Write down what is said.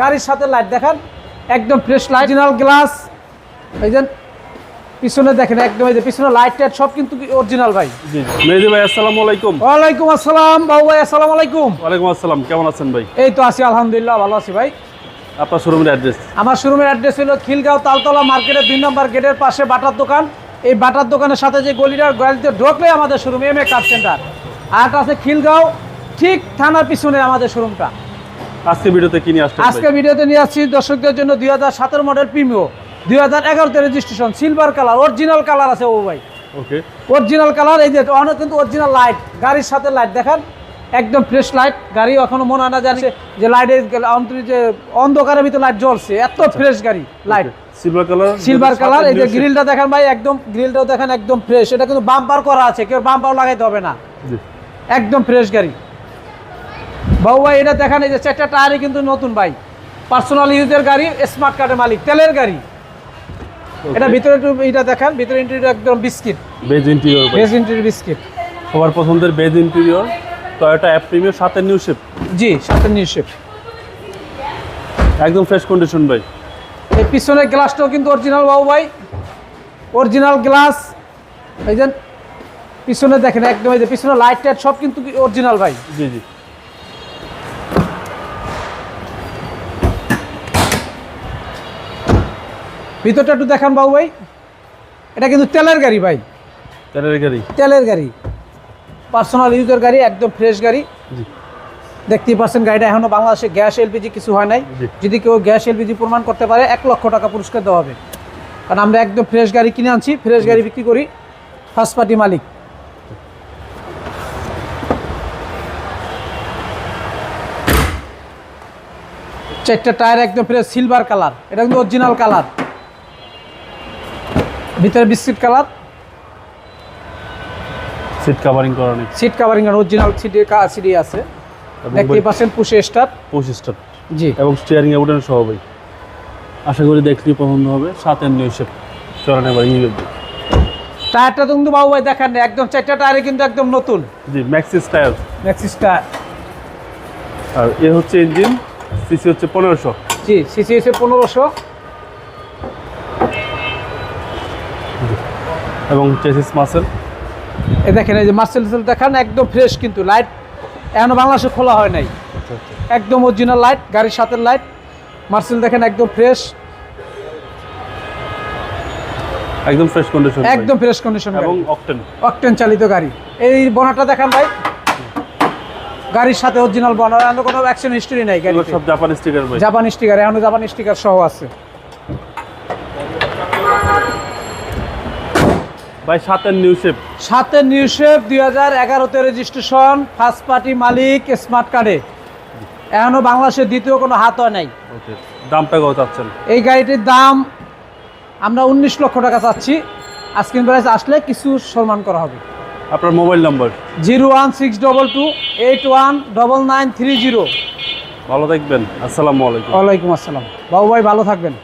গাড়ির সাথে লাইট দেখান, একদম ফ্রেশ লাইট, অরিজিনাল গ্লাস। এই যে পিছনে দেখেন, একদম এই যে পিছনে লাইট টাইট সব কিন্তু অরিজিনাল ভাই। জি মেহেদী ভাই, আসসালামু আলাইকুম। ওয়ালাইকুম আসসালাম বাবু ভাই, আসসালামু আলাইকুম। ওয়ালাইকুম আসসালাম, কেমন আছেন ভাই? এই তো আছি আলহামদুলিল্লাহ, ভালো আছি ভাই। আপনার শোরুমের অ্যাড্রেস? আমার শোরুমের অ্যাড্রেস হলো খিলগাঁও তালতলা মার্কেটের 2 নম্বর গেটের পাশে বাটার দোকান। এই বাটার দোকানের সাথে যে গলিতে ঢোকলে আমাদের শোরুম এমএ কার সেন্টার। আর আছে খিলগাঁও ঠিক থানার পিছনে আমাদের শোরুমটা। আজকে ভিডিওতে কি নিয়ে আসছেন? আজকে ভিডিওতে নিয়ে আসছি দর্শকদের জন্য 2017 মডেল প্রিমিও, 2011তে registration, silver colour, original colour আছে ও ভাই। Okay, original colour. এই যে অনেক কিন্তু অরিজিনাল লাইট, গাড়ির সাথে লাইট দেখান, একদম ফ্রেশ লাইট। গাড়ি এখনো মনে হয় না জানি যে লাইটের যে অন্ধকারের ভিতরে লাইট জ্বলছে, এত ফ্রেশ গাড়ি light. Silver colour, silver colour. এই যে গ্রিলটা দেখেন ভাই, একদম গ্রিলটাও দেখেন একদম ফ্রেশ। এটা কিন্তু বাম্পার করা আছে, কেউ বাম্পার লাগাইতে হবে না, একদম ফ্রেশ গাড়ি। বাবু ভাই এটা দেখেন, এই যে 4টা টায়ারই কিন্তু নতুন ভাই, পার্সোনাল ইউজের গাড়ি, স্মার্ট কার্ডের মালিক, তেলের গাড়ি। এটা ভিতরে একটু এটা দেখেন, ভিতরে ইন্টেরিয়র একদম biscuit, beige interior, beige interior biscuit. সবার পছন্দের beige interior, Toyota app Premio, সাথে নিউ শেপ। জি, সাথে নিউ শেপ, একদম ফ্রেশ কন্ডিশন ভাই। এই পিছনের গ্লাসটাও কিন্তু অরিজিনাল বাবু ভাই, অরিজিনাল গ্লাস। এই যে পিছনে দেখেন, একদম এই যে পিছনে লাইট টাইট সব কিন্তু অরিজিনাল ভাই। জি জি, ভিতরটা একটু দেখান বাবু ভাই। এটা কিন্তু তেলের গাড়ি ভাই, তেলের গাড়ি, তেলের গাড়ি, পার্সোনাল ইউজের গাড়ি, একদম ফ্রেশ গাড়ি। জি, দেখতেই পাচ্ছেন গাড়িটা এখনো বাংলাদেশে গ্যাস এলপিজি কিছু হয় নাই। যদি কেউ গ্যাস এলপিজি প্রমাণ করতে পারে 1 লক্ষ টাকা পুরস্কার দেওয়া হবে। কারণ আমরা একদম ফ্রেশ গাড়ি কিনে আনছি, ফ্রেশ গাড়ি বিক্রি করি, ফার্স্ট পার্টি মালিক। চারটা টায়ার একদম ফ্রেশ, সিলভার কালার, এটা কিন্তু অরিজিনাল কালার, ভিতরে বিস্কিট কালার। সিট কাভারিং করা নেই, সিট কাভারিং আর অরিজিনাল সিডি আছে। দেখতেই পাচ্ছেন পুশে স্টার্ট, পুশ স্টার্ট। জি, এবং স্টিয়ারিং এ উঠেন সহ ভাই। আশা করি দেখতে পছন্দ হবে। সাথে নিউ শেপ, চড়ানো এবার ইউএসবি। টায়ারটা তো কিন্তু বাবু ভাই দেখেন না, একদম 4টা টায়ারে কিন্তু একদম নতুন। জি, ম্যাক্সিস টায়ার। Maxxis tyre. আর এ হচ্ছে ইঞ্জিন, সিসি হচ্ছে 1500। জি, সিসি হচ্ছে 1500। এবং চেসিস মাসেল। এ দেখেন, এই যে মার্সেল দেখান, একদম ফ্রেশ কিন্তু লাইট এখনো বাংলাদেশে খোলা হয় নাই, একদম অরিজিনাল লাইট, গাড়ির সাথে লাইট। মার্সেল দেখেন একদম ফ্রেশ, একদম ফ্রেশ কন্ডিশন, একদম ফ্রেশ কন্ডিশন এবং অকটেন, অকটেন চালিত গাড়ি। এই বনারটা দেখান ভাই, গাড়ির সাথে অরিজিনাল বনার, এখনো কোনো অ্যাকশন হিস্টরি নাই গাড়িতে। সব জাপানি স্টিকার ভাই, জাপানি স্টিকার, এখনো জাপানি স্টিকার সহ আছে ভাই। সাথে নিউ শেপ, সাথে নিউ শেপ, 2011তে রেজিস্ট্রেশন, ফার্স্ট পার্টি মালিক, স্মার্ট কার্ডে। এখনো বাংলাদেশের দ্বিতীয় কোনো হাত হয় নাই। ওকে, দামটা কত চাচ্ছেন? এই গাড়িটির দাম আমরা 19 লক্ষ টাকা চাচ্ছি। আজকের প্রাইস আসলে কিছু সম্মান করা হবে। আপনার মোবাইল নাম্বার? 01622819930। ভালো থাকবেন, আসসালামু আলাইকুম। ওয়ালাইকুম আসসালাম বাবু ভাই, ভালো থাকবেন।